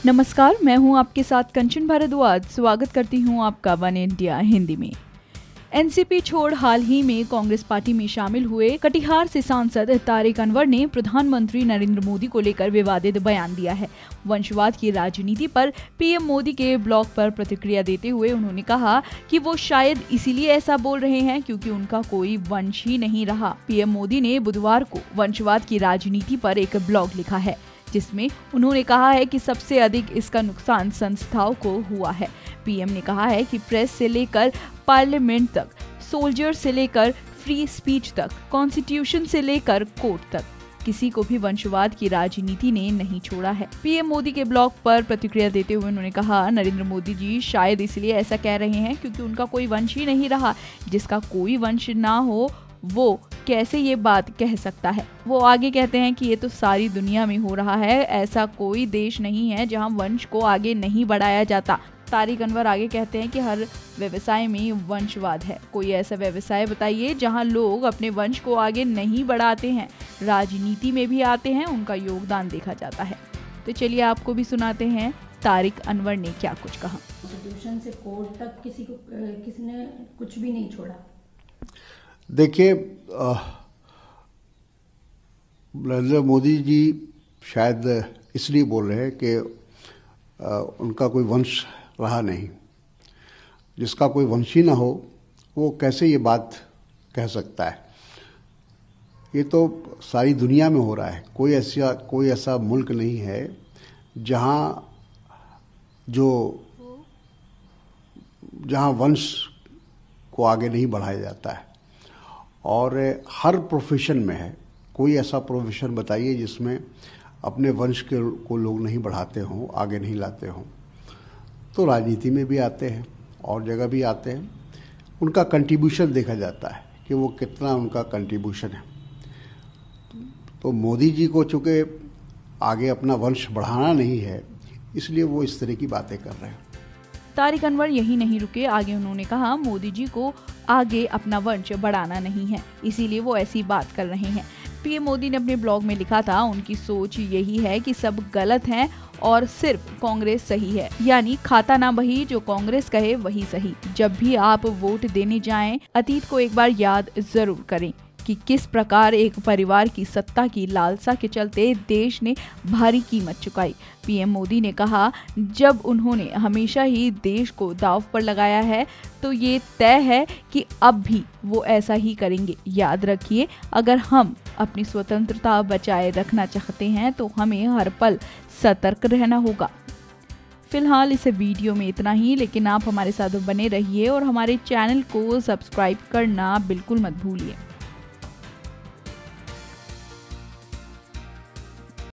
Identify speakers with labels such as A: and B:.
A: नमस्कार, मैं हूं आपके साथ कंचन भारद्वाज। स्वागत करती हूं आपका वन इंडिया हिंदी में। एनसीपी छोड़ हाल ही में कांग्रेस पार्टी में शामिल हुए कटिहार से सांसद तारिक अनवर ने प्रधानमंत्री नरेंद्र मोदी को लेकर विवादित बयान दिया है। वंशवाद की राजनीति पर पीएम मोदी के ब्लॉग पर प्रतिक्रिया देते हुए उन्होंने कहा कि वो शायद इसीलिए ऐसा बोल रहे हैं क्योंकि उनका कोई वंश ही नहीं रहा। पीएम मोदी ने बुधवार को वंशवाद की राजनीति पर एक ब्लॉग लिखा है, जिसमें उन्होंने कहा है कि सबसे अधिक इसका नुकसान संस्थाओं को हुआ है। पीएम ने कहा है कि प्रेस से लेकर पार्लियामेंट तक, सोल्जर से लेकर फ्री स्पीच तक, कॉन्स्टिट्यूशन से लेकर कोर्ट तक, किसी को भी वंशवाद की राजनीति ने नहीं छोड़ा है। पीएम मोदी के ब्लॉग पर प्रतिक्रिया देते हुए उन्होंने कहा, नरेंद्र मोदी जी शायद इसलिए ऐसा कह रहे हैं क्योंकि उनका कोई वंश ही नहीं रहा। जिसका कोई वंश ना हो वो कैसे ये बात कह सकता है। वो आगे कहते हैं कि ये तो सारी दुनिया में हो रहा है, ऐसा कोई देश नहीं है जहां वंश को आगे नहीं बढ़ाया जाता। तारिक अनवर आगे कहते हैं कि हर व्यवसाय में वंशवाद है। कोई ऐसा व्यवसाय बताइए जहां लोग अपने वंश को आगे नहीं बढ़ाते हैं, राजनीति में भी आते हैं, उनका योगदान देखा जाता है। तो चलिए आपको भी सुनाते हैं तारिक अनवर ने क्या कुछ कहा।
B: कॉन्स्टिट्यूशन से कोर्ट तक किसी ने कुछ भी नहीं छोड़ा।
C: देखिए, नरेंद्र मोदी जी शायद इसलिए बोल रहे हैं कि उनका कोई वंश रहा नहीं। जिसका कोई वंश ही ना हो वो कैसे ये बात कह सकता है। ये तो सारी दुनिया में हो रहा है। कोई ऐसा मुल्क नहीं है जहाँ वंश को आगे नहीं बढ़ाया जाता है। और हर प्रोफेशन में है। कोई ऐसा प्रोफेशन बताइए जिसमें अपने वंश को लोग नहीं बढ़ाते हों, आगे नहीं लाते हों। तो राजनीति में भी आते हैं और जगह भी आते हैं। उनका कंट्रीब्यूशन देखा जाता है कि वो कितना उनका कंट्रीब्यूशन है। तो मोदी जी को चूँकि आगे अपना वंश बढ़ाना नहीं है, इसलिए वो इस तरह की बातें कर रहे हैं।
A: तारिक अनवर यही नहीं रुके, आगे उन्होंने कहा मोदी जी को आगे अपना वंश बढ़ाना नहीं है, इसीलिए वो ऐसी बात कर रहे हैं। पीएम मोदी ने अपने ब्लॉग में लिखा था, उनकी सोच यही है कि सब गलत हैं और सिर्फ कांग्रेस सही है, यानी खाता ना बही, जो कांग्रेस कहे वही सही। जब भी आप वोट देने जाएं, अतीत को एक बार याद जरूर करें कि किस प्रकार एक परिवार की सत्ता की लालसा के चलते देश ने भारी कीमत चुकाई। पीएम मोदी ने कहा, जब उन्होंने हमेशा ही देश को दांव पर लगाया है तो ये तय है कि अब भी वो ऐसा ही करेंगे। याद रखिए, अगर हम अपनी स्वतंत्रता बचाए रखना चाहते हैं तो हमें हर पल सतर्क रहना होगा। फिलहाल इस वीडियो में इतना ही, लेकिन आप हमारे साथ बने रहिए और हमारे चैनल को सब्सक्राइब करना बिल्कुल मत भूलिए।